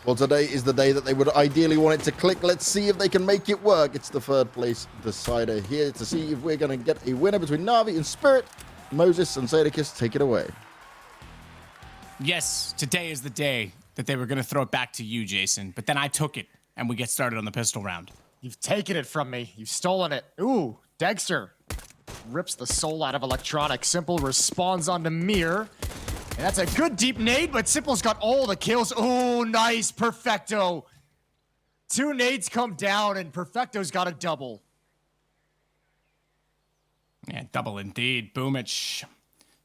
Well, today is the day that they would ideally want it to click. Let's see if they can make it work. It's the third place decider here to see if we're going to get a winner between Navi and Spirit. Moses and Sadakis, take it away. Yes, today is the day that they were going to throw it back to you, Jason. But then I took it, and we get started on the pistol round. You've taken it from me. You've stolen it. Ooh, Dexter rips the soul out of Electronic. Simple responds onto Mir. And that's a good deep nade, but Simple's got all the kills. Oh, nice. Perfecto. 2 nades come down, and Perfecto's got a double. Yeah, double indeed. Boomich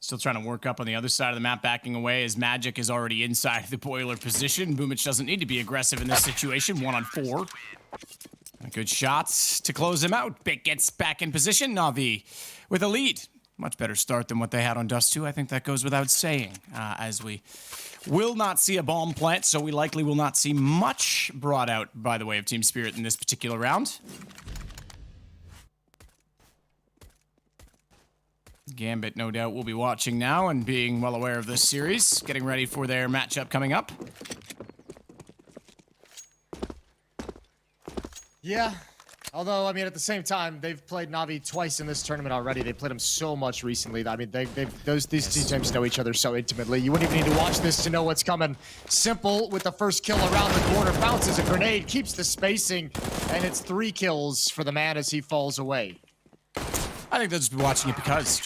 still trying to work up on the other side of the map, backing away as Magic is already inside the boiler position. Boomich doesn't need to be aggressive in this situation. 1 on 4. Good shots to close him out. Bit gets back in position. Navi with a lead. Much better start than what they had on Dust 2. I think that goes without saying, as we will not see a bomb plant, so we likely will not see much brought out by the way of Team Spirit in this particular round. Gambit, no doubt, will be watching now and being well aware of this series, getting ready for their matchup coming up. Yeah. Although, I mean, at the same time, they've played Navi twice in this tournament already. They played them so much recently. I mean, these two teams know each other so intimately. You wouldn't even need to watch this to know what's coming. Simple with the first kill around the corner, bounces a grenade, keeps the spacing, and it's 3 kills for the man as he falls away. I think they'll just be watching it because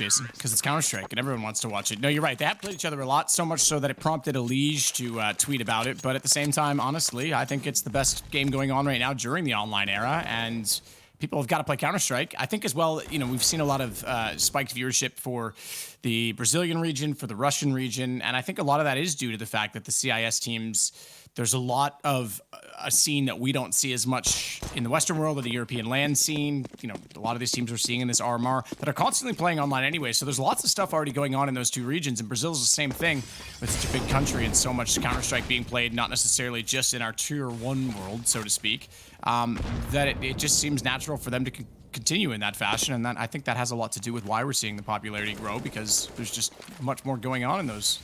it's Counter-Strike, and everyone wants to watch it. No, you're right. They have played each other a lot, so much so that it prompted Elige to tweet about it. But at the same time, honestly, I think it's the best game going on right now during the online era, and people have got to play Counter-Strike. I think as well, you know, we've seen a lot of spiked viewership for the Brazilian region, for the Russian region, and I think a lot of that is due to the fact that the CIS teams, there's a lot of a scene that we don't see as much in the Western world or the European land scene. You know, a lot of these teams we're seeing in this RMR that are constantly playing online anyway. So there's lots of stuff already going on in those two regions. And Brazil's the same thing with such a big country and so much Counter-Strike being played, not necessarily just in our tier 1 world, so to speak, that it just seems natural for them to continue in that fashion. And that I think that has a lot to do with why we're seeing the popularity grow, because there's just much more going on in those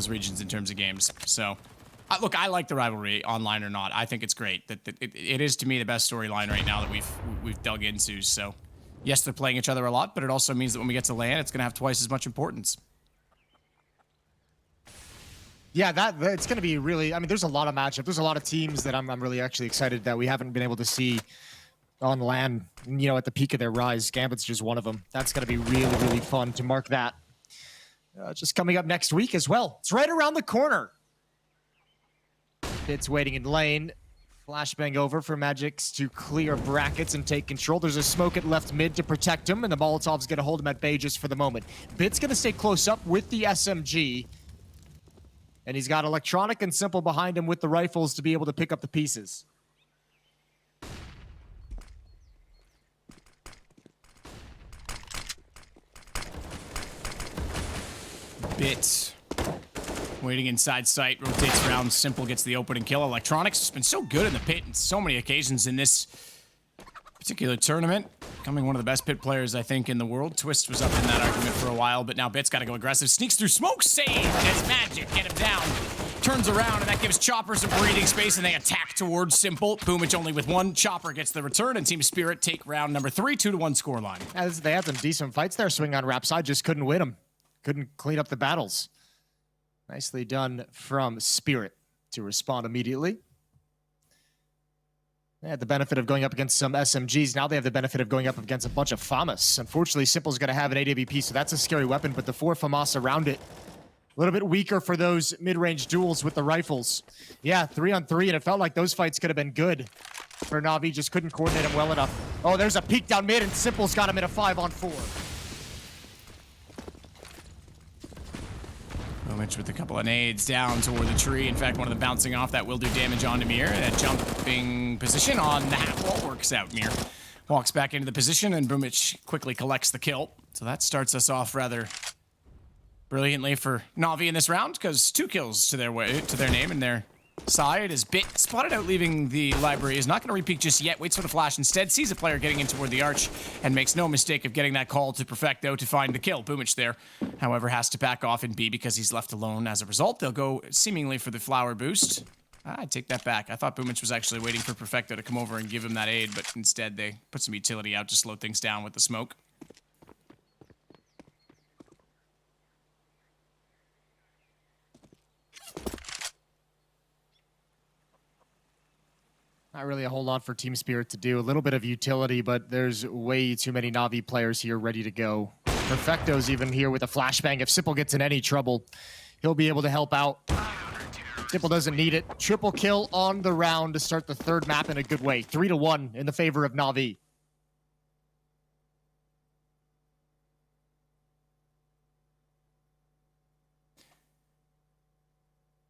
regions in terms of games. So look, I like the rivalry, online or not. I think it's great. It is, to me, the best storyline right now that we've dug into. So, yes, they're playing each other a lot, but it also means that when we get to LAN, it's going to have twice as much importance. Yeah, it's going to be really... I mean, there's a lot of matchup. There's a lot of teams that I'm really actually excited that we haven't been able to see on LAN, you know, at the peak of their rise. Gambit's just one of them. That's going to be really, really fun to mark that. Just coming up next week as well. It's right around the corner. It's waiting in lane. Flashbang over for Magix to clear brackets and take control. There's a smoke at left mid to protect him, and the Molotov's going to hold him at bay just for the moment. Bit's going to stay close up with the SMG. And he's got Electronic and Simple behind him with the rifles to be able to pick up the pieces. Bit waiting inside sight, rotates around, Simple gets the opening kill. Electronics has been so good in the pit in so many occasions in this particular tournament. Becoming one of the best pit players, I think, in the world. Twist was up in that argument for a while, but now Bit's got to go aggressive. Sneaks through smoke, save as Magic get him down. Turns around, and that gives Chopper some breathing space, and they attack towards Simple. Boomich only with 1. Chopper gets the return, and Team Spirit take round number 3, 2-1 scoreline. As they had some decent fights there, swing on rap side, just couldn't win them. Couldn't clean up the battles. Nicely done from Spirit to respond immediately. They had the benefit of going up against some SMGs. Now they have the benefit of going up against a bunch of FAMAS. Unfortunately, Simple's going to have an AWP, so that's a scary weapon, but the 4 FAMAS around it, a little bit weaker for those mid-range duels with the rifles. Yeah, 3 on 3, and it felt like those fights could have been good for Navi, just couldn't coordinate them well enough. Oh, there's a peek down mid, and Simple's got him in a 5 on 4. Boomich with a couple of nades down toward the tree. In fact, one of them bouncing off that will do damage onto Mir. That jumping position on the half wall works out. Mir walks back into the position, and Boomich quickly collects the kill. So that starts us off rather brilliantly for Navi in this round, because 2 kills to their name and their side as Bit spotted out leaving the library. Is not going to repeat just yet. Waits for the flash instead. Sees a player getting in toward the arch and makes no mistake of getting that call to Perfecto to find the kill. Boomich there, however, has to back off in B because he's left alone. As a result, they'll go seemingly for the flower boost. I take that back. I thought Boomich was actually waiting for Perfecto to come over and give him that aid, but instead they put some utility out to slow things down with the smoke. Not really a whole lot for Team Spirit to do. A little bit of utility, but there's way too many Na'Vi players here ready to go. Perfecto's even here with a flashbang. If Simple gets in any trouble, he'll be able to help out. Simple doesn't need it. Triple kill on the round to start the third map in a good way. 3-1 in the favor of Na'Vi.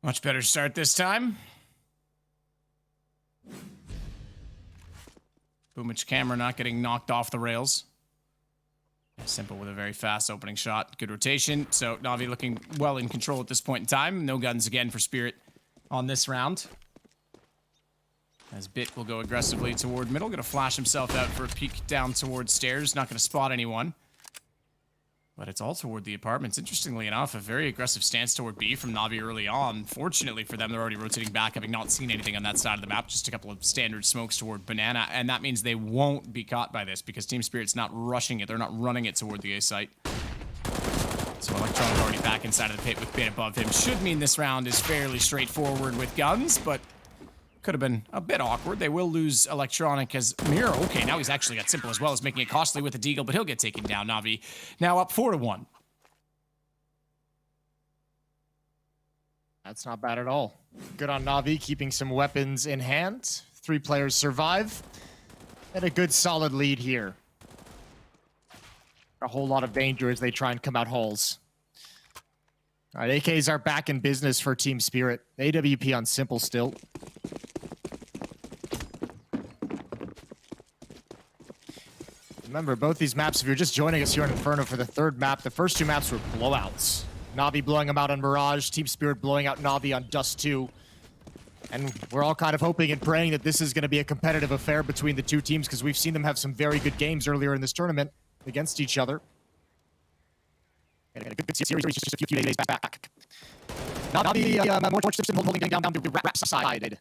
Much better start this time. Boomich camera not getting knocked off the rails. Simple with a very fast opening shot. Good rotation. So Na'Vi looking well in control at this point in time. No guns again for Spirit on this round. As Bit will go aggressively toward middle. Gonna flash himself out for a peek down towards stairs. Not gonna spot anyone. But it's all toward the apartments. Interestingly enough, a very aggressive stance toward B from Na'Vi early on. Fortunately for them, they're already rotating back, having not seen anything on that side of the map. Just a couple of standard smokes toward Banana. And that means they won't be caught by this because Team Spirit's not rushing it. They're not running it toward the A site. So Electron's already back inside of the pit with Bit above him. Should mean this round is fairly straightforward with guns, but could have been a bit awkward. They will lose Electronic as Miro. Okay, now he's actually got Simple as well as making it costly with the Deagle, but he'll get taken down. Na'Vi now up 4-1. That's not bad at all. Good on Na'Vi, keeping some weapons in hand. 3 players survive. And a good solid lead here. A whole lot of danger as they try and come out halls. All right, AKs are back in business for Team Spirit. AWP on Simple still. Remember, both these maps, if you're just joining us here on Inferno for the third map, the first 2 maps were blowouts. Na'Vi blowing them out on Mirage, Team Spirit blowing out Na'Vi on Dust 2. And we're all kind of hoping and praying that this is going to be a competitive affair between the 2 teams because we've seen them have some very good games earlier in this tournament against each other. And a good series just a few days back. Na'Vi more torch system holding down the rap side.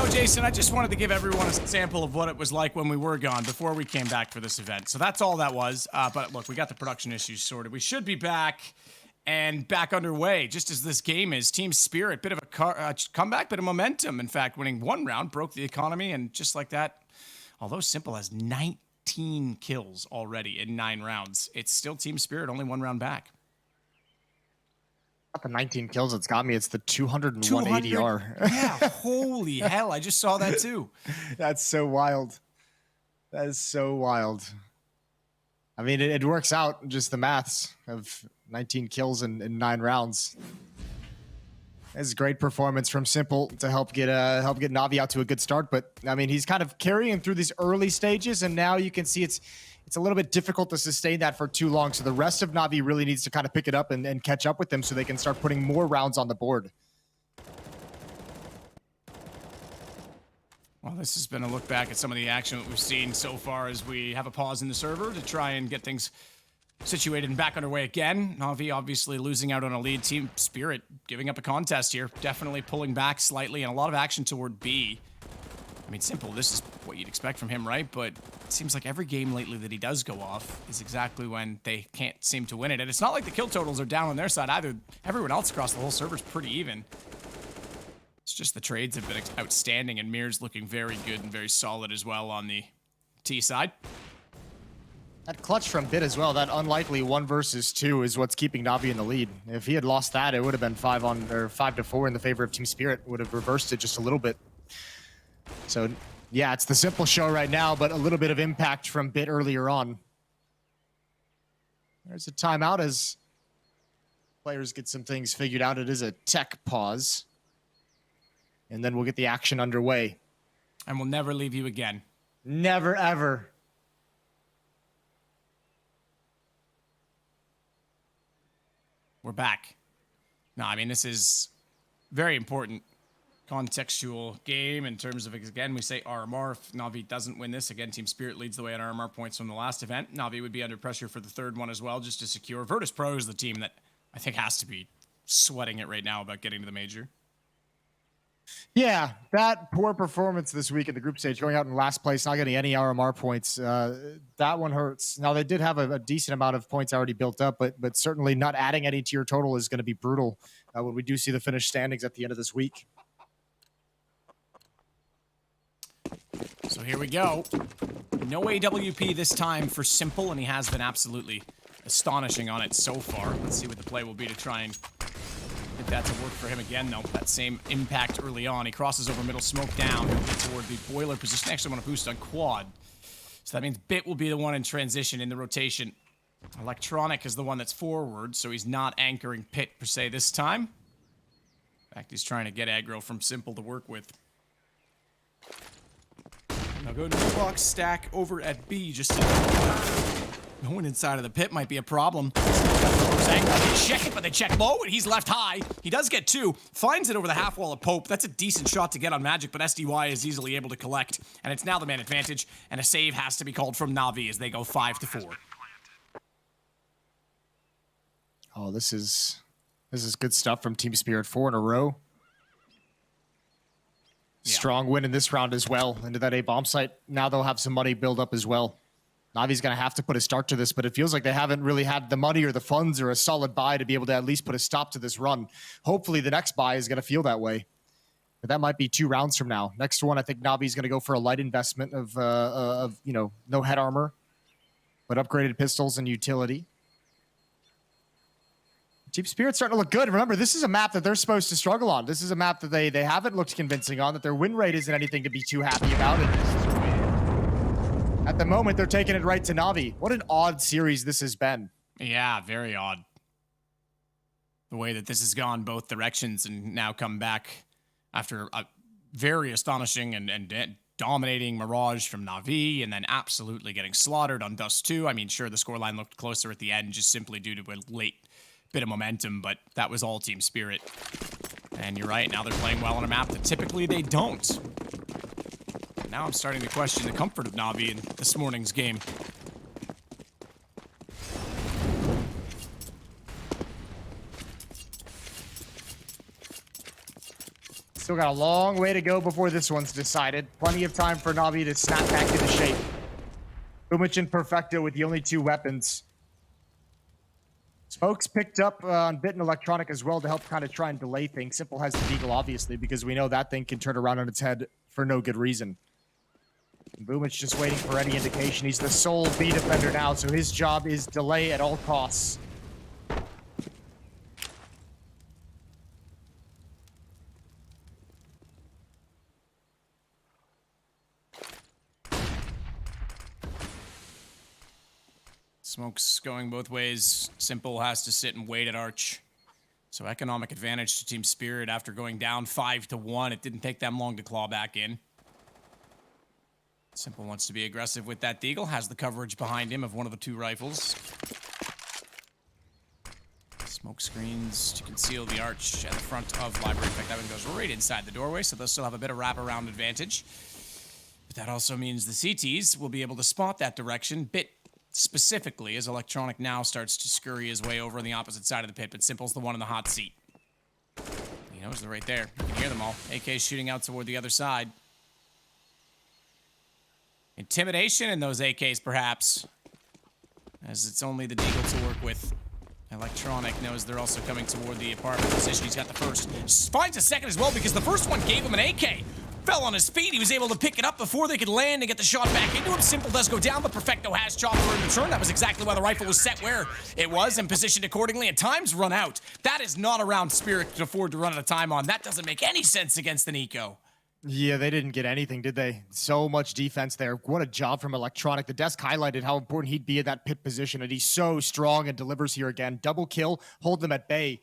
know, Jason, I just wanted to give everyone a sample of what it was like when we were gone before we came back for this event. So that's all that was. But look, we got the production issues sorted. We should be back and back underway, just as this game is. Team Spirit, bit of a comeback, bit of momentum. In fact, winning one round broke the economy, and just like that, although Simple has 19 kills already in 9 rounds, it's still Team Spirit, only 1 round back. Not the 19 kills it's got me, it's the 201 ADR. Yeah, holy hell, I just saw that too. That's so wild. That is so wild. I mean, it works out, just the maths of 19 kills in 9 rounds. It's a great performance from Simple to help get Navi out to a good start. But I mean, he's kind of carrying through these early stages, and now you can see it's a little bit difficult to sustain that for too long. So the rest of Navi really needs to kind of pick it up and catch up with them so they can start putting more rounds on the board. Well, this has been a look back at some of the action that we've seen so far as we have a pause in the server to try and get things situated and back underway again. Navi obviously losing out on a lead. Team Spirit giving up a contest here. Definitely pulling back slightly, and a lot of action toward B. I mean, Simple, this is what you'd expect from him, right? But it seems like every game lately that he does go off is exactly when they can't seem to win it. And it's not like the kill totals are down on their side either. Everyone else across the whole server is pretty even. It's just the trades have been outstanding, and Mir's looking very good and very solid as well on the T side. That clutch from Bit as well, that unlikely 1 versus 2 is what's keeping Navi in the lead. If he had lost that, it would have been 5-4 in the favor of Team Spirit. Would have reversed it just a little bit. So, yeah, it's the Simple show right now, but a little bit of impact from Bit earlier on. There's a timeout as players get some things figured out. It is a tech pause. And then we'll get the action underway. And we'll never leave you again. Never, ever. We're back. No, I mean, this is very important contextual game in terms of, again, we say RMR. If Navi doesn't win this, again, Team Spirit leads the way on RMR points from the last event. Navi would be under pressure for the 3rd one as well, just to secure. Virtus Pro is the team that I think has to be sweating it right now about getting to the major. Yeah, that poor performance this week in the group stage, going out in last place, not getting any RMR points, that one hurts. Now, they did have a decent amount of points already built up, but certainly not adding any to your total is going to be brutal when we do see the finished standings at the end of this week. So here we go. No AWP this time for Simple, and he has been absolutely astonishing on it so far. Let's see what the play will be to try and get that to work for him again, though. That same impact early on. He crosses over middle, smoke down, toward the boiler position. Actually, want to boost on quad. So that means Bit will be the one in transition in the rotation. Electronic is the one that's forward, so he's not anchoring Pit per se this time. In fact, he's trying to get aggro from Simple to work with. Now go to the box stack over at B, just no one inside of the pit might be a problem. They check it, but they check low, and he's left high. He does get 2, finds it over the half wall of Pope. That's a decent shot to get on Magic, but SDY is easily able to collect, and it's now the man advantage, and a save has to be called from Navi as they go 5-4. Oh, this is good stuff from Team Spirit. 4 in a row. Yeah. Strong win in this round as well into that A bomb site. Now they'll have some money build up as well. Navi's going to have to put a start to this, but it feels like they haven't really had the money or the funds or a solid buy to be able to at least put a stop to this run. Hopefully the next buy is going to feel that way. But that might be 2 rounds from now. Next one, I think Navi's going to go for a light investment of no head armor, but upgraded pistols and utility. Team Spirit's starting to look good. Remember, this is a map that they're supposed to struggle on. This is a map that they haven't looked convincing on, that their win rate isn't anything to be too happy about. At the moment, they're taking it right to Navi. What an odd series this has been. Yeah, very odd. The way that this has gone both directions and now come back after a very astonishing and dominating Mirage from Navi, and then absolutely getting slaughtered on Dust 2. I mean, sure, the scoreline looked closer at the end just simply due to a late bit of momentum, but that was all Team Spirit. And you're right, now they're playing well on a map that typically they don't. Now I'm starting to question the comfort of Navi in this morning's game. Still got a long way to go before this one's decided. Plenty of time for Navi to snap back into shape. Boomich and Perfecto with the only 2 weapons. Smokes picked up on Bit and Electronic as well to help kind of try and delay things. Simple has the Deagle, obviously, because we know that thing can turn around on its head for no good reason. Boomich just waiting for any indication. He's the sole B defender now, so his job is delay at all costs. Smoke's going both ways. Simple has to sit and wait at Arch. So economic advantage to Team Spirit after going down 5-1. It didn't take them long to claw back in. Simple wants to be aggressive with that Deagle. Has the coverage behind him of one of the 2 rifles. Smoke screens to conceal the Arch at the front of Library. In fact, that one goes right inside the doorway, so they'll still have a bit of wraparound advantage. But that also means the CTs will be able to spot that direction. Bit specifically, as Electronic now starts to scurry his way over on the opposite side of the pit, but Simple's the one in the hot seat. He knows they're right there. You can hear them all. AK's shooting out toward the other side. Intimidation in those AKs, perhaps, as it's only the Deagle to work with. Electronic knows they're also coming toward the apartment position. He's got the first. Finds a second as well, because the first one gave him an AK. Fell on his feet. He was able to pick it up before they could land and get the shot back into him. Simple does go down, but Perfecto has Chopper in return. That was exactly why the rifle was set where it was and positioned accordingly, and time's run out. That is not a round Spirit could afford to run out of time on. That doesn't make any sense against an eco. Yeah, they didn't get anything, did they? So much defense there. What a job from Electronic. The desk highlighted how important he'd be in that pit position, and he's so strong and delivers here again. Double kill, hold them at bay.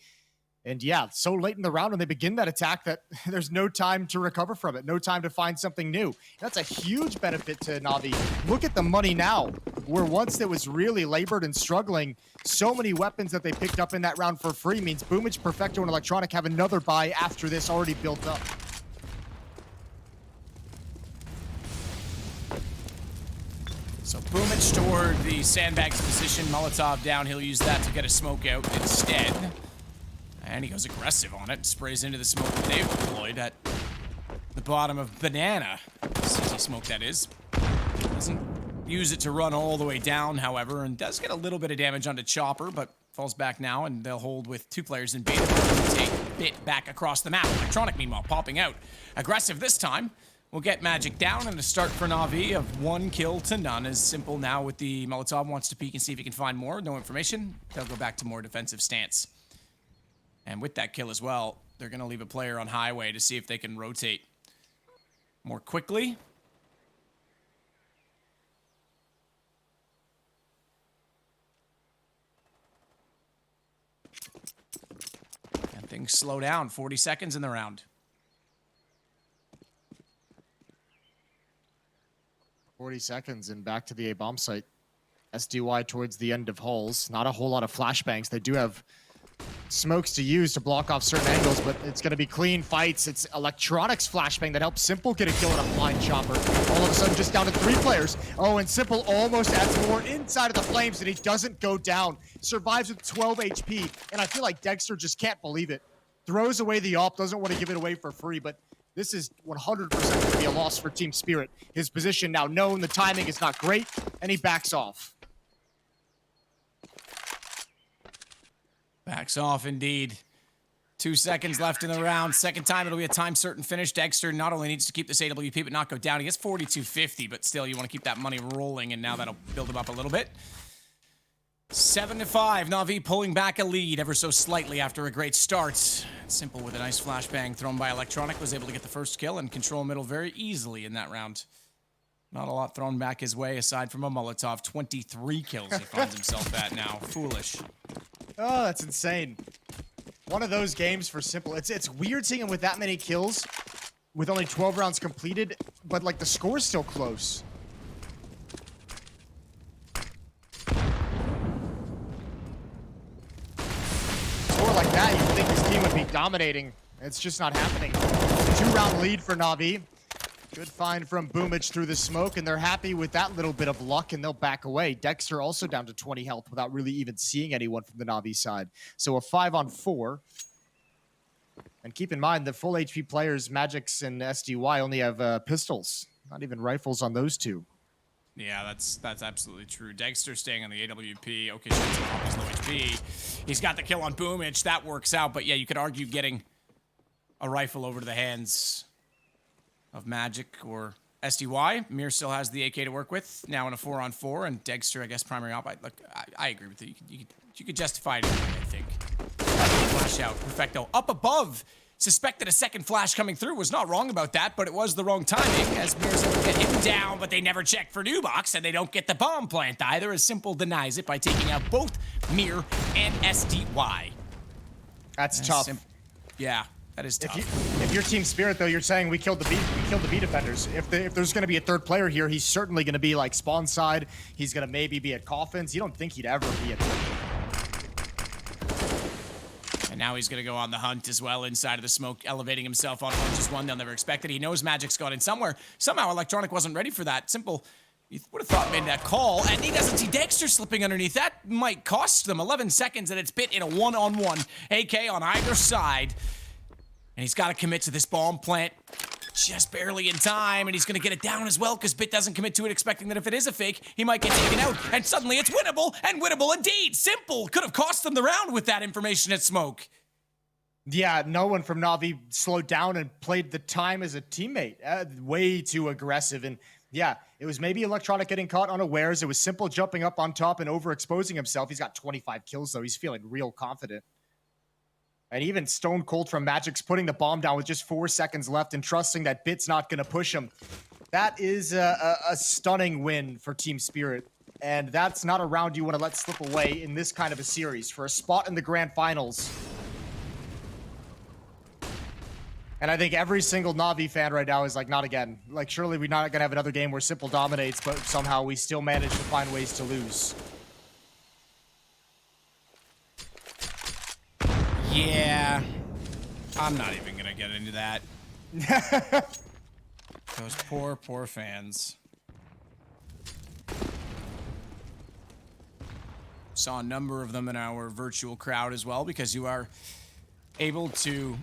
And yeah, so late in the round when they begin that attack that there's no time to recover from it, no time to find something new. That's a huge benefit to Navi. Look at the money now, where once it was really labored and struggling, so many weapons that they picked up in that round for free means Boomich, Perfecto, and Electronic have another buy after this already built up. So Boomich toward the sandbags position. Molotov down. He'll use that to get a smoke out instead. And he goes aggressive on it. Sprays into the smoke that they've deployed at the bottom of Banana. CT smoke, that is. Doesn't use it to run all the way down, however, and does get a little bit of damage onto Chopper, but falls back now, and they'll hold with 2 players in beta. Take Bit back across the map. Electronic, meanwhile, popping out. Aggressive this time. We'll get Magic down, and a start for Navi of 1 kill to none. As Simple now with the Molotov wants to peek and see if he can find more. No information. They'll go back to more defensive stance. And with that kill as well, they're going to leave a player on highway to see if they can rotate more quickly. And things slow down. 40 seconds in the round. 40 seconds and back to the A-bomb site. SDY towards the end of halls. Not a whole lot of flashbangs. They do have smokes to use to block off certain angles, but it's going to be clean fights. It's Electronics flashbang that helps Simple get a kill on a blind Chopper. All of a sudden, just down to 3 players. Oh, and Simple almost adds more inside of the flames, and he doesn't go down. Survives with 12 HP, and I feel like Dexter just can't believe it. Throws away the AWP, doesn't want to give it away for free, but this is 100% going to be a loss for Team Spirit. His position now known, the timing is not great, and he backs off. Backs off indeed. 2 seconds left in the round. Second time it'll be a time certain finish. Dexter not only needs to keep this AWP but not go down. He gets 4250, but still you want to keep that money rolling, and now that'll build him up a little bit. 7-5. Navi pulling back a lead ever so slightly after a great start. Simple with a nice flashbang thrown by Electronic was able to get the first kill and control middle very easily in that round. Not a lot thrown back his way aside from a Molotov. 23 kills he finds himself at now. Foolish. Oh, that's insane. One of those games for Simple. It's weird seeing him with that many kills with only 12 rounds completed, but like the score's still close. Score like that, you'd think his team would be dominating. It's just not happening. 2-round lead for Navi. Good find from Boomich through the smoke, and they're happy with that little bit of luck, and they'll back away. Dexter also down to 20 health without really even seeing anyone from the Navi side. So a 5-on-4. And keep in mind, the full HP players, Magix and SDY, only have pistols. Not even rifles on those two. Yeah, that's absolutely true. Dexter staying on the AWP. Okay, he's low HP. He's got the kill on Boomich. That works out. But yeah, you could argue getting a rifle over to the hands of Magic or SDY. Mir still has the AK to work with. Now in a 4-on-4, and Dexter, I guess, primary op. Look, I agree with you. You could justify it, I think. Flash out. Perfecto. Up above. Suspected a second flash coming through. Was not wrong about that, but it was the wrong timing, as Mir's able to get him down, but they never check for Nubox, and they don't get the bomb plant either, as Simple denies it by taking out both Mir and SDY. That's tough. Yeah, that is tough. If you're Team Spirit, though, you're saying we killed the B defenders. If there's going to be a third player here, he's certainly going to be like spawn side. He's going to maybe be at Coffins. You don't think he'd ever be at And now he's going to go on the hunt as well inside of the smoke, elevating himself on just one they'll never expect it. He knows Magic's got in somewhere. Somehow Electronic wasn't ready for that. Simple, you would have thought made that call, and he doesn't see Dexter slipping underneath. That might cost them 11 seconds, and it's bit in a one-on-one. AK on either side. And he's got to commit to this bomb plant just barely in time, and he's going to get it down as well because Bit doesn't commit to it, expecting that if it is a fake, he might get taken out, and suddenly it's winnable, and winnable indeed. Simple could have cost them the round with that information at smoke. Yeah, no one from Na'Vi slowed down and played the time as a teammate. Way too aggressive, and yeah, it was maybe Electronic getting caught unawares. It was Simple jumping up on top and overexposing himself. He's got 25 kills, though. He's feeling real confident. And even Stone Cold from Magic's putting the bomb down with just 4 seconds left and trusting that Bit's not going to push him. That is a stunning win for Team Spirit. And that's not a round you want to let slip away in this kind of a series. For a spot in the Grand Finals. And I think every single Na'Vi fan right now is like, not again. Like, surely we're not going to have another game where Simple dominates, but somehow we still manage to find ways to lose. Yeah, I'm not even gonna get into that. Those poor fans. Saw a number of them in our virtual crowd as well, because you are able to,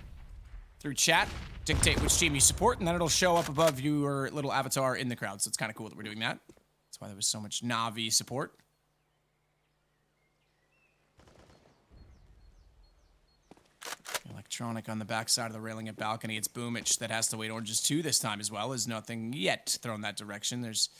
through chat, dictate which team you support, and then it'll show up above your little avatar in the crowd. So it's kind of cool that we're doing that. That's why there was so much Na'Vi support. Electronic on the backside of the railing at balcony. It's Boomich that has to wait oranges 2 this time as well. Is nothing yet thrown that direction. There's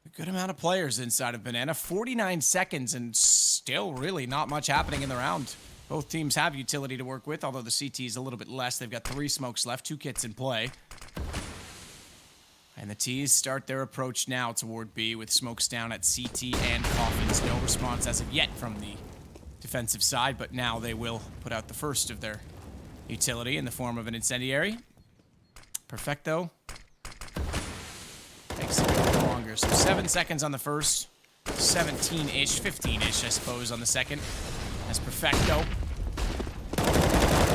a good amount of players inside of Banana. 49 seconds and still really not much happening in the round. Both teams have utility to work with, although the CT is a little bit less. They've got 3 smokes left, 2 kits in play. And the T's start their approach now toward B with smokes down at CT and Coffins. No response as of yet from the defensive side, but now they will put out the first of their utility in the form of an incendiary. Perfecto. Takes a bit longer. So 7 seconds on the first, 17-ish, 15-ish, I suppose, on the second. As Perfecto.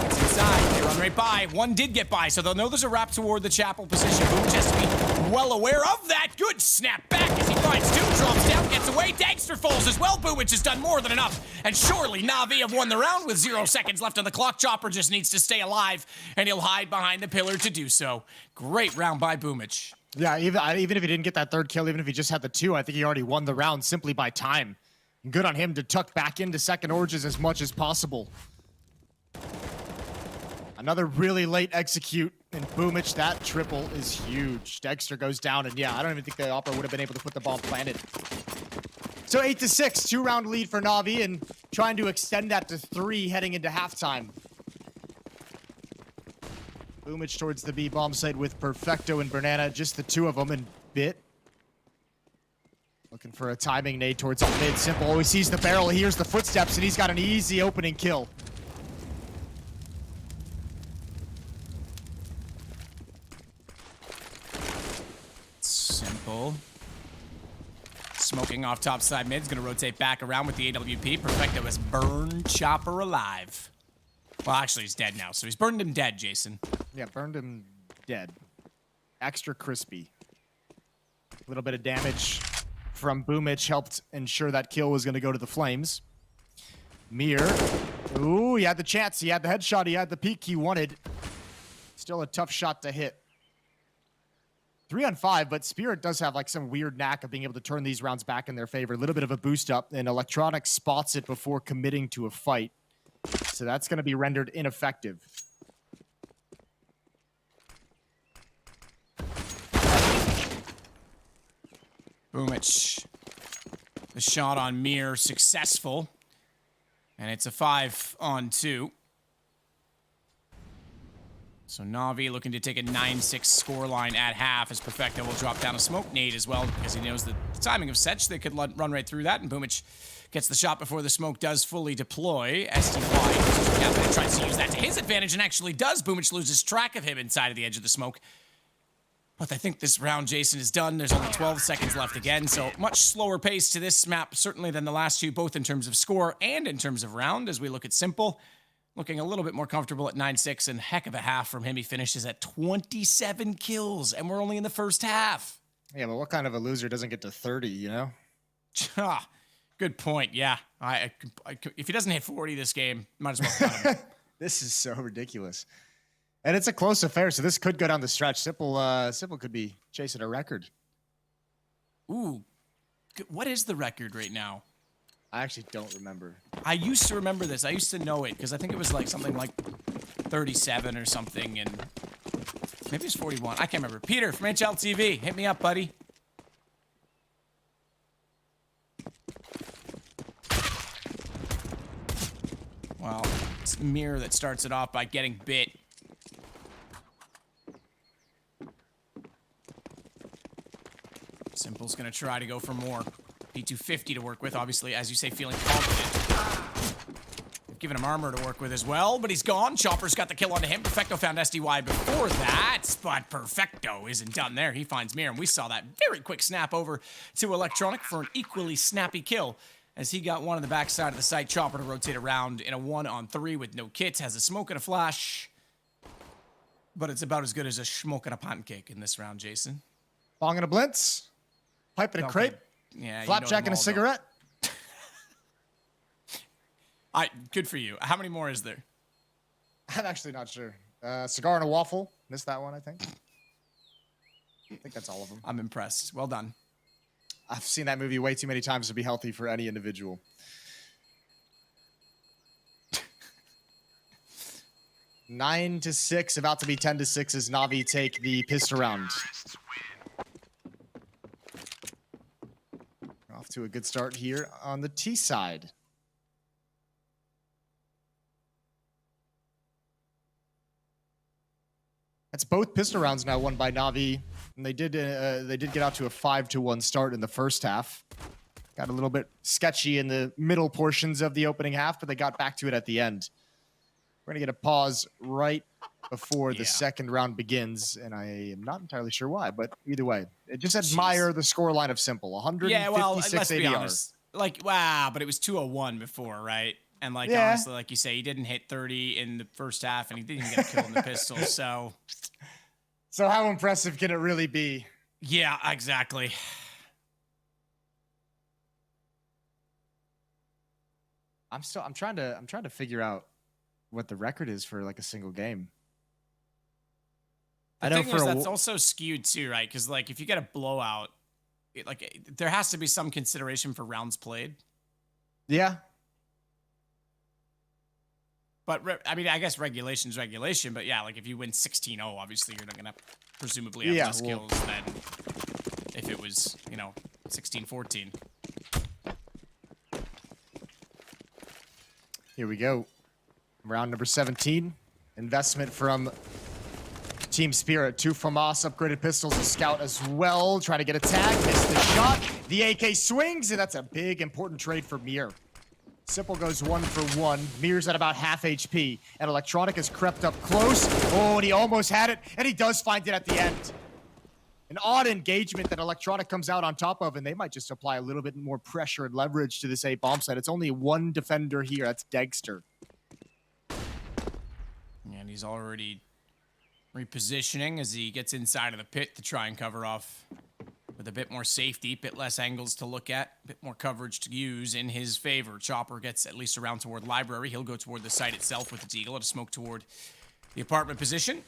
It's inside. They run right by. One did get by, so they'll know there's a wrap toward the chapel position. Boom has to be well aware of that. Good snap back as he finds 2, drops down, gets away. Dexter falls as well. Boomich has done more than enough. And surely Na'Vi have won the round with 0 seconds left on the clock. Chopper just needs to stay alive, and he'll hide behind the pillar to do so. Great round by Boomich. Yeah, even if he didn't get that 3rd kill, even if he just had the 2, I think he already won the round simply by time. Good on him to tuck back into second oranges as much as possible. Another really late execute, and Boomich, that triple is huge. Dexter goes down, and yeah, I don't even think the Opera would have been able to put the bomb planted. So 8-6, 2-round lead for Na'Vi, and trying to extend that to 3 heading into halftime. Boomich towards the B bomb site with Perfecto and Banana, just the 2 of them, and Bit. Looking for a timing nade towards the mid. Simple always sees the barrel, hears the footsteps, and he's got an easy opening kill. Simple. Smoking off top side mid. Is going to rotate back around with the AWP. Perfecto has burned Chopper alive. Well, actually, he's dead now, so he's burned him dead, Jason. Yeah, burned him dead. Extra crispy. A little bit of damage from Boomich helped ensure that kill was going to go to the Flames. Mir Ooh, he had the chance. He had the headshot. He had the peek he wanted. Still a tough shot to hit. 3 on 5, but Spirit does have like some weird knack of being able to turn these rounds back in their favor. A little bit of a boost up, and Electronic spots it before committing to a fight. So that's going to be rendered ineffective. Boomich. The shot on Mir successful. And it's a 5 on 2. So Navi looking to take a 9-6 scoreline at half as Perfecto will drop down a smoke nade as well because he knows the timing of Setch. They could run right through that, and Boomich gets the shot before the smoke does fully deploy. SDY tries to use that to his advantage and actually does. Boomich loses track of him inside of the edge of the smoke. But I think this round, Jason, is done. There's only 12 seconds left again, so much slower pace to this map, certainly than the last two, both in terms of score and in terms of round. As we look at Simple, looking a little bit more comfortable at 9-6, and heck of a half from him. He finishes at 27 kills, and we're only in the first half. Yeah, but what kind of a loser doesn't get to 30, you know? Good point, yeah. If he doesn't hit 40 this game, might as well cut him. This is so ridiculous. And it's a close affair, so this could go down the stretch. Simple could be chasing a record. Ooh, what is the record right now? I actually don't remember. I used to remember this. I used to know it because I think it was like something like 37 or something, and maybe it's 41. I can't remember. Peter from HLTV, hit me up, buddy. Well, it's Mir that starts it off by getting bit. Simple's gonna try to go for more. P250 to work with, obviously, as you say, feeling confident. They've given him armor to work with as well, but he's gone. Chopper's got the kill onto him. Perfecto found SDY before that, but Perfecto isn't done there. He finds Mir, and we saw that very quick snap over to Electronic for an equally snappy kill, as he got one on the backside of the site. Chopper to rotate around in a 1-on-3 with no kits, has a smoke and a flash, but it's about as good as a smoke and a pancake in this round, Jason. Bong and a blintz, pipe and a crepe. Yeah, flapjack and a cigarette. Good for you. How many more is there? I'm actually not sure. Cigar and a waffle. Missed that one, I think. I think that's all of them. I'm impressed. Well done. I've seen that movie way too many times to be healthy for any individual. Nine to 6, about to be 10-6 as Navi take the pistol round. Off to a good start here on the T side. That's both pistol rounds now won by Navi, and they did get out to a 5-1 start in the first half. Got a little bit sketchy in the middle portions of the opening half, but they got back to it at the end. We're gonna get a pause right before the second round begins, and I am not entirely sure why, but either way, just admire the scoreline of Simple. 156 yeah, well, let's be ADR. honest. Like, wow, but it was 201 before, right? And like, honestly, like you say, he didn't hit 30 in the first half, and he didn't even get a kill in the pistol. So how impressive can it really be? Yeah, exactly. I'm trying to figure out what the record is for like a single game. I know for that's also skewed too, right? Because like if you get a blowout, there has to be some consideration for rounds played. Yeah. But I mean, I guess regulation's regulation. But yeah, like if you win 16-0, obviously you're not gonna presumably have less kills than if it was 16-14. Here we go. Round number 17. Investment from Team Spirit. 2 FAMAS upgraded pistols. A scout as well. Trying to get a tag. Missed the shot. The AK swings, and that's a big, important trade for Mir. Simple goes 1 for 1. Mir's at about half HP. And Electronic has crept up close. Oh, and he almost had it. And he does find it at the end. An odd engagement that Electronic comes out on top of, and they might just apply a little bit more pressure and leverage to this A bomb site. It's only one defender here. That's Degster. And he's already repositioning as he gets inside of the pit to try and cover off with a bit more safety, bit less angles to look at, bit more coverage to use in his favor. Chopper gets at least around toward library. He'll go toward the site itself with its eagle and a smoke toward the apartment position.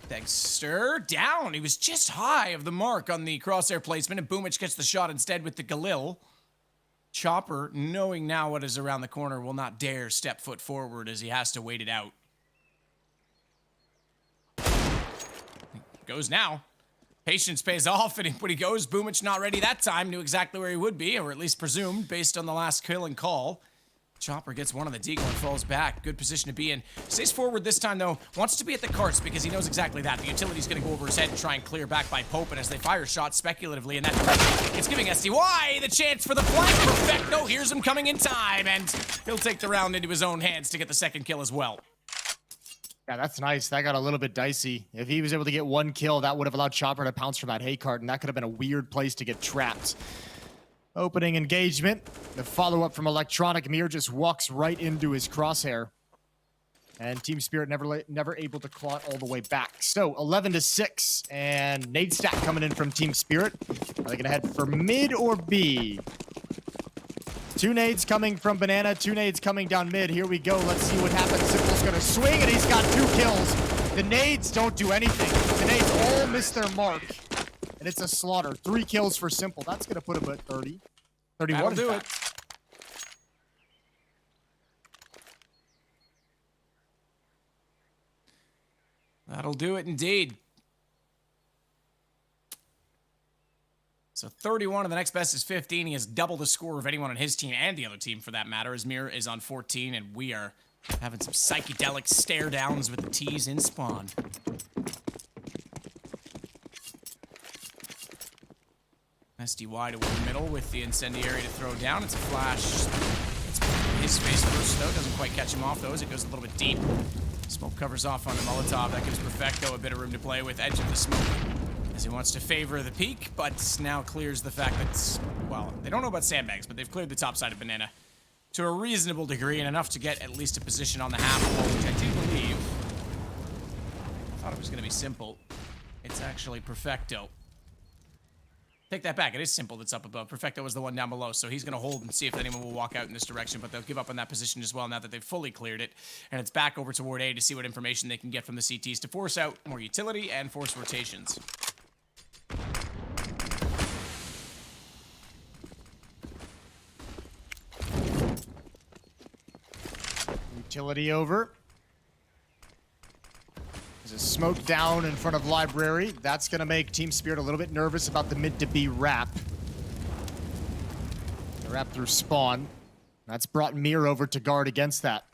Dexter down. He was just high of the mark on the crosshair placement, and Boomich gets the shot instead with the Galil. Chopper, knowing now what is around the corner, will not dare step foot forward as he has to wait it out. Goes now. Patience pays off, and when he goes, Boomich not ready that time, knew exactly where he would be, or at least presumed, based on the last kill and call. Chopper gets one on the deagle and falls back. Good position to be in. Stays forward this time, though. Wants to be at the carts because he knows exactly that. The utility's going to go over his head and try and clear back by Pope, and as they fire shots speculatively in that direction, it's giving SDY the chance for the flank. Perfecto hears him coming in time, and he'll take the round into his own hands to get the second kill as well. Yeah, that's nice. That got a little bit dicey. If he was able to get one kill, that would have allowed Chopper to pounce from that hay cart, and that could have been a weird place to get trapped. Opening engagement. The follow-up from Electronic. Mir just walks right into his crosshair. And Team Spirit never able to claw it all the way back. So, 11-6. And nade stack coming in from Team Spirit. Are they going to head for mid or B? 2 nades coming from Banana, 2 nades coming down mid. Here we go. Let's see what happens. Simple's going to swing, and he's got 2 kills. The nades don't do anything. The nades all miss their mark. And it's a slaughter. 3 kills for Simple. That's going to put him at 30. 31. That'll do it. That'll do it indeed. So 31, and the next best is 15. He has double the score of anyone on his team and the other team for that matter. As Mir is on 14, and we are having some psychedelic stare downs with the T's in spawn. SDY toward the middle with the incendiary to throw down. It's a flash. It's his face first, though. Doesn't quite catch him off, though, as it goes a little bit deep. Smoke covers off on the Molotov. That gives Perfecto a bit of room to play with. Edge of the smoke as he wants to favor the peak, but now clears the fact that, well, they don't know about sandbags, but they've cleared the top side of Banana to a reasonable degree and enough to get at least a position on the half wall, which I do believe. I thought it was going to be Simple. It's actually Perfecto. Take that back. It is Simple that's up above. Perfecto was the one down below, so he's going to hold and see if anyone will walk out in this direction, but they'll give up on that position as well now that they've fully cleared it. And it's back over toward A to see what information they can get from the CTs to force out more utility and force rotations. Utility over. There's a smoke down in front of library. That's going to make Team Spirit a little bit nervous about the mid to B wrap. The wrap through spawn. That's brought Mir over to guard against that.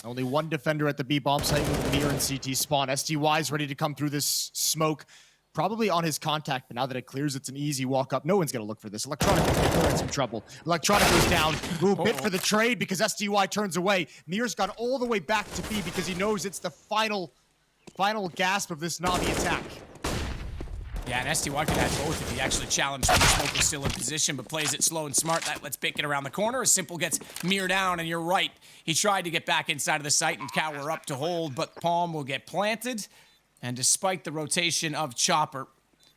Only 1 defender at the B bomb site with Mir and CT spawn. SDY is ready to come through this smoke. Probably on his contact, but now that it clears, it's an easy walk up. No one's going to look for this. Electronic is in some trouble. Electronic goes down. Ooh, bit for the trade because SDY turns away. Mir's got all the way back to B because he knows it's the final gasp of this Navi attack. Yeah, and SDY could have both if he actually challenged when the smoke was still in position, but plays it slow and smart. That lets Bit get around the corner. As Simple gets Mir down, and you're right. He tried to get back inside of the site and cower up to hold, but Palm will get planted. And despite the rotation of Chopper,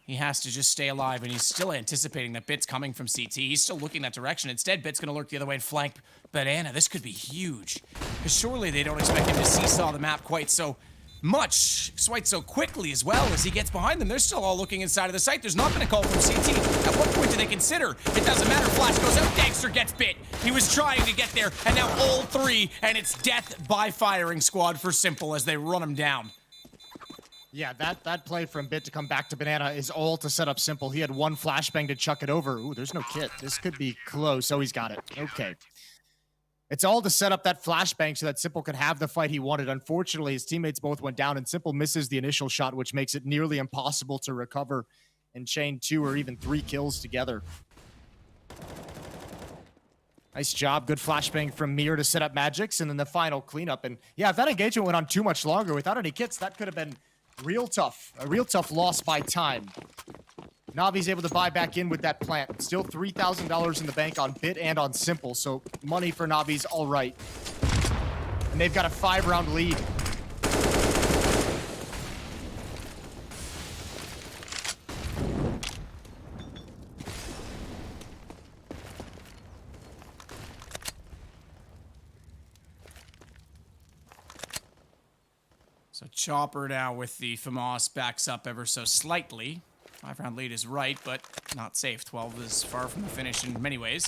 he has to just stay alive, and he's still anticipating that Bit's coming from CT. He's still looking that direction. Instead, Bit's going to lurk the other way and flank Banana. This could be huge, because surely they don't expect him to seesaw the map quite so much, quite so quickly as well. As he gets behind them, they're still all looking inside of the site. There's not been a call from CT. At what point do they consider? It doesn't matter. Flash goes out. Dexter gets Bit. He was trying to get there, and now all 3, and it's death by firing squad for Simple as they run him down. Yeah, that play from Bit to come back to Banana is all to set up Simple. He had 1 flashbang to chuck it over. Ooh, there's no kit. This could be close. Oh, he's got it. Okay. It's all to set up that flashbang so that Simple could have the fight he wanted. Unfortunately, his teammates both went down, and Simple misses the initial shot, which makes it nearly impossible to recover and chain 2 or even 3 kills together. Nice job. Good flashbang from Mir to set up Magix, and then the final cleanup. And yeah, if that engagement went on too much longer without any kits, that could have been real tough. A real tough loss by time. Navi's able to buy back in with that plant. Still $3,000 in the bank on Bit and on Simple, so money for Navi's all right. And they've got a 5-round lead. So Chopper now with the FAMAS backs up ever so slightly. 5-round lead is right, but not safe. 12 is far from the finish in many ways.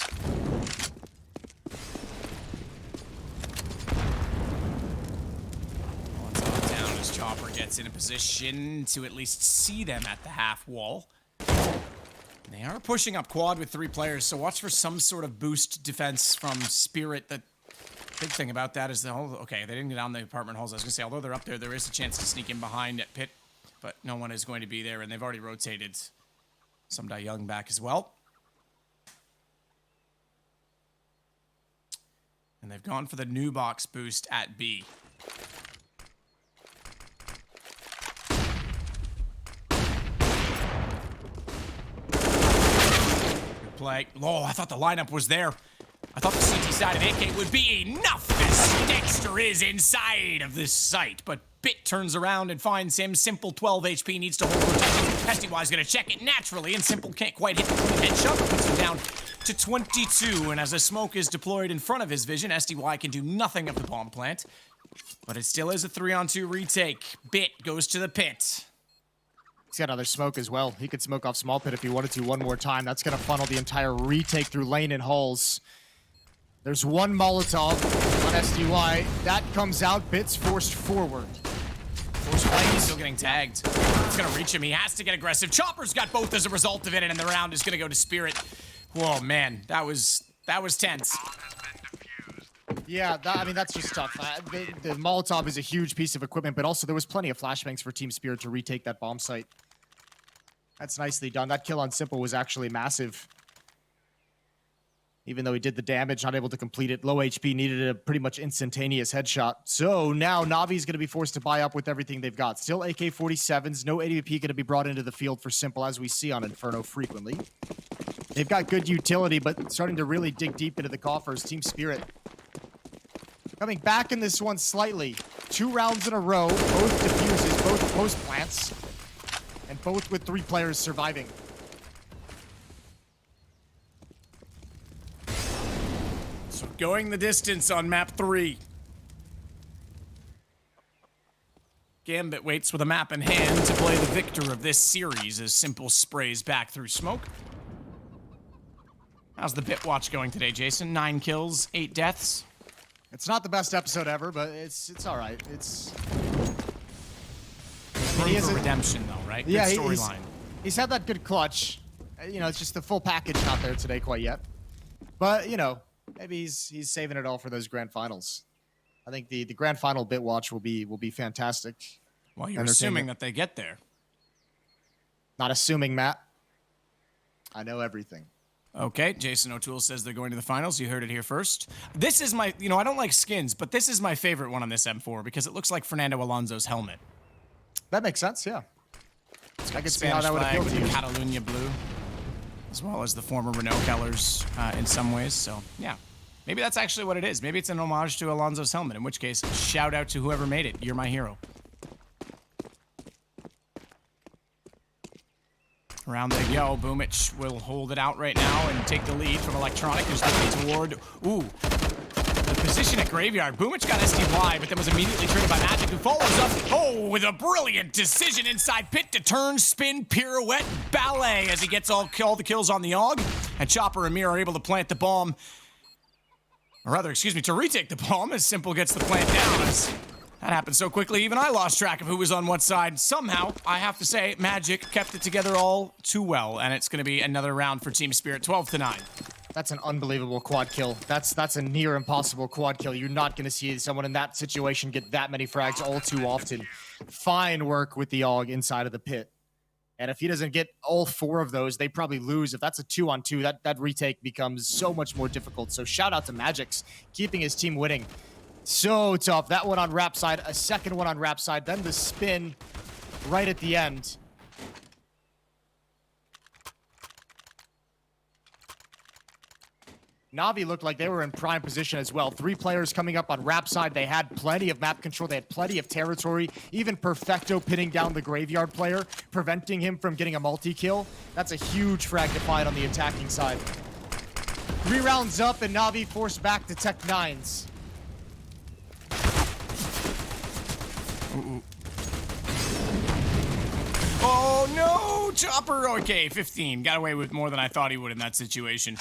Once on down as Chopper gets in a position to at least see them at the half wall. They are pushing up quad with 3 players, so watch for some sort of boost defense from Spirit. The big thing about that is the whole... Okay, they didn't get down the apartment halls. I was going to say, although they're up there, there is a chance to sneak in behind at pit, but no one is going to be there, and they've already rotated some Young back as well. And they've gone for the new box boost at B. Play. Oh, I thought the lineup was there. I thought the CT side of AK would be enough as Dexter is inside of this site, but Bit turns around and finds him. Simple 12 HP needs to hold protection. SDY is going to check it naturally, and Simple can't quite hit the headshot, but puts him down to 22, and as a smoke is deployed in front of his vision, SDY can do nothing of the bomb plant, but it still is a 3-on-2 retake. Bit goes to the pit. He's got another smoke as well. He could smoke off small pit if he wanted to one more time. That's going to funnel the entire retake through lane and halls. There's one Molotov on SDY. That comes out. Bit's forced forward. Forced play, he's still getting tagged. It's going to reach him. He has to get aggressive. Chopper's got both as a result of it, and the round is going to go to Spirit. Whoa, man. That was tense. Yeah, I mean, that's just tough. The Molotov is a huge piece of equipment, but also there was plenty of flashbangs for Team Spirit to retake that bomb site. That's nicely done. That kill on Simple was actually massive. Even though he did the damage, not able to complete it. Low HP, needed a pretty much instantaneous headshot. So now Navi's going to be forced to buy up with everything they've got. Still AK-47s, no AWP going to be brought into the field for Simple, as we see on Inferno frequently. They've got good utility, but starting to really dig deep into the coffers. Team Spirit coming back in this one slightly. 2 rounds in a row, both defuses, both post plants, and both with 3 players surviving. So going the distance on map 3. Gambit waits with a map in hand to play the victor of this series as Simple sprays back through smoke. How's the Bit watch going today, Jason? 9 kills, 8 deaths. It's not the best episode ever, but it's all right. It's room for redemption, though, right? Yeah, good storyline. He's had that good clutch. You know, it's just the full package not there today quite yet. But you know, maybe he's saving it all for those grand finals. I think the grand final Bit watch will be fantastic. Well, you're assuming that they get there. Not assuming, Matt. I know everything. Okay, Jason O'Toole says they're going to the finals. You heard it here first. This is my, I don't like skins, but this is my favorite one on this M4 because it looks like Fernando Alonso's helmet. That makes sense, yeah. I can see how Spanish that would flag appeal with to the you. Catalunya blue, as well as the former Renault colors in some ways. So, yeah, maybe that's actually what it is. Maybe it's an homage to Alonso's helmet, in which case, shout out to whoever made it. You're my hero. Around they go. Boomich will hold it out right now and take the lead from Electronic, who's looking toward, the position at Graveyard. Boomich got SDY, but then was immediately traded by Magic, who follows up, with a brilliant decision inside pit to turn, spin, pirouette, ballet as he gets all the kills on the AUG. And Chopper and Mir are able to plant the bomb, or rather, to retake the bomb as Simple gets the plant down. That happened so quickly, even I lost track of who was on what side. Somehow, I have to say, Magic kept it together all too well, and it's going to be another round for Team Spirit, 12-9. That's an unbelievable quad kill. That's a near impossible quad kill. You're not going to see someone in that situation get that many frags all too often. Fine work with the AUG inside of the pit. And if he doesn't get all 4 of those, they probably lose. If that's a 2-on-2, that retake becomes so much more difficult. So shout out to Magic's keeping his team winning. So tough. That one on Rap side, a second one on Rap side, then the spin right at the end. Navi looked like they were in prime position as well. 3 players coming up on Rap side. They had plenty of map control. They had plenty of territory. Even Perfecto pinning down the Graveyard player, preventing him from getting a multi-kill. That's a huge frag to find on the attacking side. 3 rounds up and Navi forced back to Tech 9s. Oh no, Chopper. Okay, 15. Got away with more than I thought he would in that situation.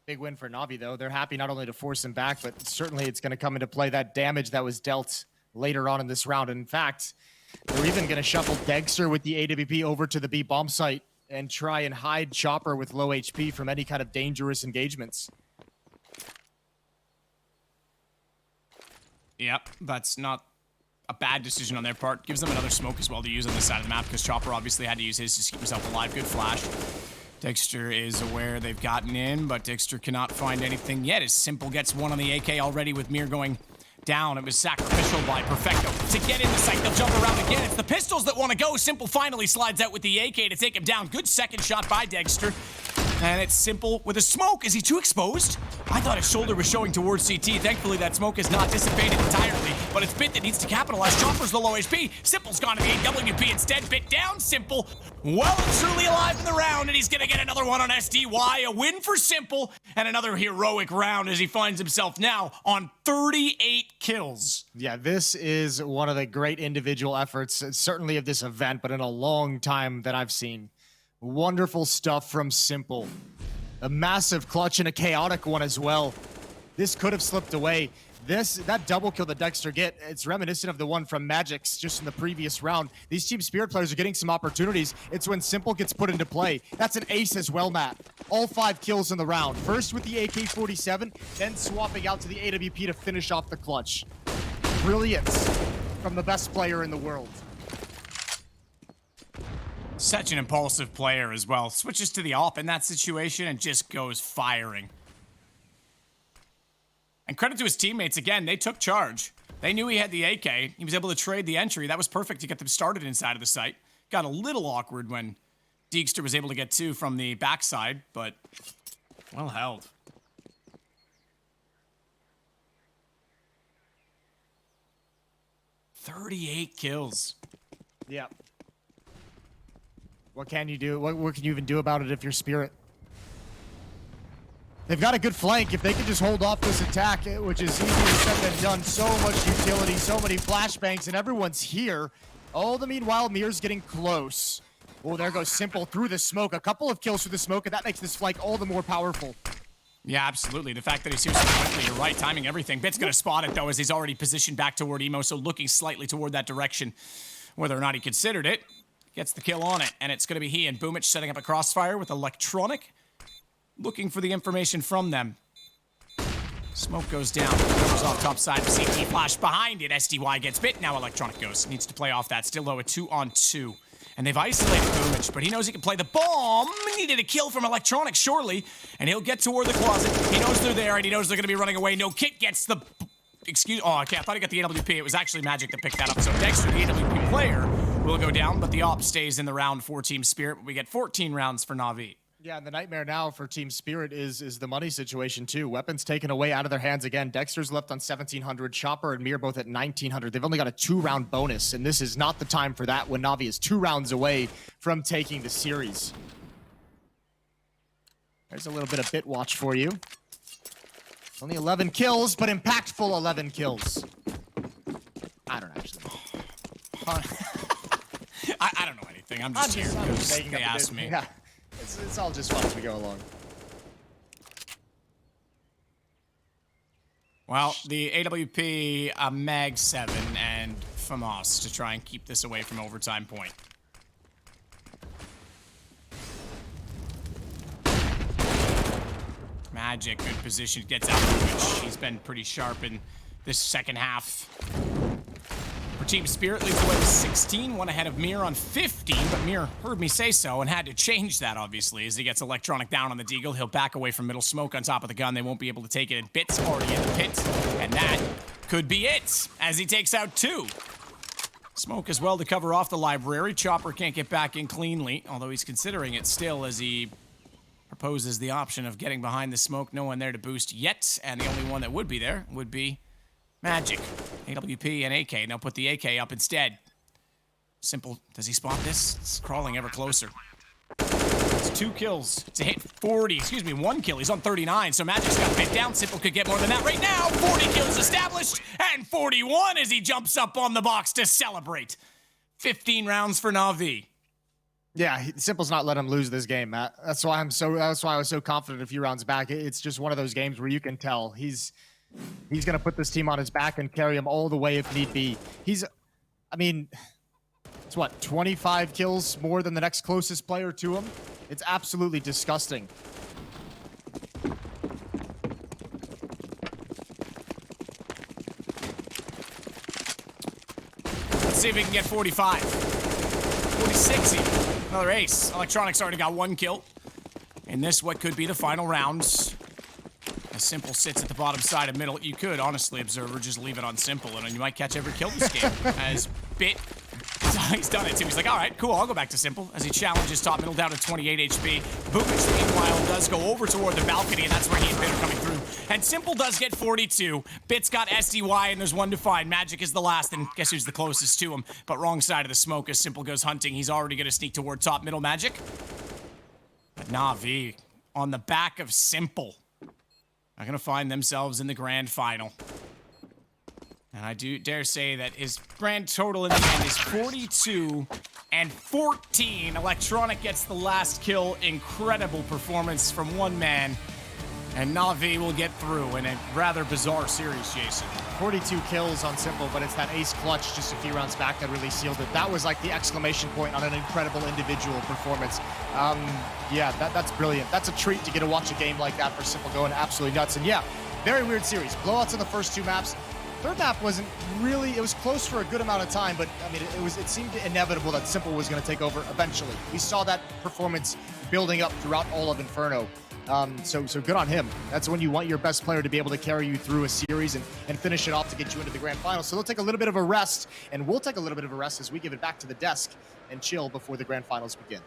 Big win for Navi, though. They're happy not only to force him back, but certainly it's going to come into play that damage that was dealt later on in this round. In fact, they're even going to shuffle Degster with the AWP over to the B bomb site and try and hide Chopper with low HP from any kind of dangerous engagements. Yep, that's not a bad decision on their part. Gives them another smoke as well to use on this side of the map because Chopper obviously had to use his to keep himself alive. Good flash. Dexter is aware they've gotten in, but Dexter cannot find anything yet as Simple gets one on the AK already with Mir going down. It was sacrificial by Perfecto to get in the site. They'll jump around again. It's the pistols that want to go. Simple finally slides out with the AK to take him down. Good second shot by Dexter. And it's Simple with a smoke. Is he too exposed? I thought his shoulder was showing towards CT. Thankfully, that smoke is not dissipated entirely, but it's Bit that needs to capitalize. Chopper's the low HP. Simple's gone to the AWP instead. Bit down. Simple well and truly alive in the round, and he's going to get another one on SDY. A win for Simple, and another heroic round as he finds himself now on 38 kills. Yeah, this is one of the great individual efforts, certainly of this event, but in a long time that I've seen. Wonderful stuff from Simple. A massive clutch and a chaotic one as well. This could have slipped away. That double kill that Dexter get, it's reminiscent of the one from Magic's just in the previous round. These Team Spirit players are getting some opportunities. It's when Simple gets put into play. That's an ace as well, Matt. All 5 kills in the round. First with the AK-47, then swapping out to the AWP to finish off the clutch. Brilliance from the best player in the world. Such an impulsive player as well. Switches to the AWP in that situation and just goes firing. And credit to his teammates again, they took charge. They knew he had the AK. He was able to trade the entry. That was perfect to get them started inside of the site. Got a little awkward when Deekster was able to get 2 from the backside, but well held. "38 kills. Yeah. What can you do? What can you even do about it if you're Spirit? They've got a good flank. If they can just hold off this attack, which is easier said than done. So much utility, so many flashbangs, and everyone's here. All the meanwhile, Mir's getting close. Oh, there goes Simple through the smoke. A couple of kills through the smoke, and that makes this flank all the more powerful. Yeah, absolutely. The fact that he seems so quickly, you're right, timing everything. Bit's gonna spot it, though, as he's already positioned back toward Emo, so looking slightly toward that direction. Whether or not he considered it, gets the kill on it, and it's gonna be he and Boomich setting up a crossfire with Electronic, looking for the information from them. Smoke goes down, covers off top side, CT flash behind it, SDY gets Bit, now Electronic goes, needs to play off that, still low, a 2-on-2. And they've isolated Boomich, but he knows he can play the bomb. Needed a kill from Electronic, surely. And he'll get toward the closet. He knows they're there, and he knows they're going to be running away. No Kit gets the... Oh, okay, I thought he got the AWP. It was actually Magic that picked that up. So Dexter, the AWP player, will go down, but the op stays in the round for Team Spirit. We get 14 rounds for Na'Vi. Yeah, and the nightmare now for Team Spirit is the money situation, too. Weapons taken away out of their hands again. Dexter's left on 1,700. Chopper and Mir both at 1,900. They've only got a 2-round bonus, and this is not the time for that when Na'Vi is 2 rounds away from taking the series. There's a little bit of Bit watch for you. Only 11 kills, but impactful 11 kills. I don't actually know. I don't know anything. I'm just here because they asked me. Yeah. It's all just fun as we go along. Well, the AWP, a Mag 7, and FAMAS to try and keep this away from overtime point. Magic, good position, gets out of which he's been pretty sharp in this second half. For Team Spirit, leads away with 16, one ahead of Mir on 15, but Mir heard me say so and had to change that, obviously, as he gets Electronic down on the Deagle. He'll back away from middle smoke on top of the gun. They won't be able to take it, and Bit's already in the pit, and that could be it, as he takes out 2. Smoke as well to cover off the library. Chopper can't get back in cleanly, although he's considering it still as he proposes the option of getting behind the smoke. No one there to boost yet, and the only one that would be there would be Magic. AWP and AK, and they'll put the AK up instead. Simple, does he spot this? It's crawling ever closer. It's 2 kills to hit 40, 1 kill. He's on 39, so Magic's got Bit down. Simple could get more than that right now. 40 kills established, and 41 as he jumps up on the box to celebrate. 15 rounds for Na'Vi. Yeah, Simple's not letting him lose this game, Matt. That's why I was so confident a few rounds back. It's just one of those games where you can tell he's gonna put this team on his back and carry him all the way if need be. I mean, it's what, 25 kills more than the next closest player to him? It's absolutely disgusting. Let's see if we can get 45. 46 even. Another ace. Electronics already got 1 kill. In this, what could be the final rounds. As Simple sits at the bottom side of middle. You could, honestly, Observer, just leave it on Simple, and you might catch every kill this game. As Bit, he's done it too. He's like, all right, cool, I'll go back to Simple. As he challenges top middle down to 28 HP. Boomich, meanwhile, does go over toward the balcony, and that's where he and Bit are coming through. And Simple does get 42. Bit's got SDY, and there's 1 to find. Magic is the last, and guess who's the closest to him? But wrong side of the smoke as Simple goes hunting. He's already going to sneak toward top middle Magic. But Na'Vi on the back of Simple are going to find themselves in the grand final. And I do dare say that his grand total in the end is 42 and 14. Electronic gets the last kill. Incredible performance from one man. And Na'Vi will get through in a rather bizarre series, Jason. 42 kills on Simple, but it's that ace clutch just a few rounds back that really sealed it. That was like the exclamation point on an incredible individual performance. Yeah, that's brilliant. That's a treat to get to watch a game like that for Simple going absolutely nuts. And yeah, very weird series. Blowouts in the first 2 maps. Third map wasn't really, it was close for a good amount of time, but I mean, it seemed inevitable that Simple was going to take over eventually. We saw that performance building up throughout all of Inferno. So good on him. That's when you want your best player to be able to carry you through a series and finish it off to get you into the grand final. So they'll take a little bit of a rest, and we'll take a little bit of a rest as we give it back to the desk and chill before the grand finals begin.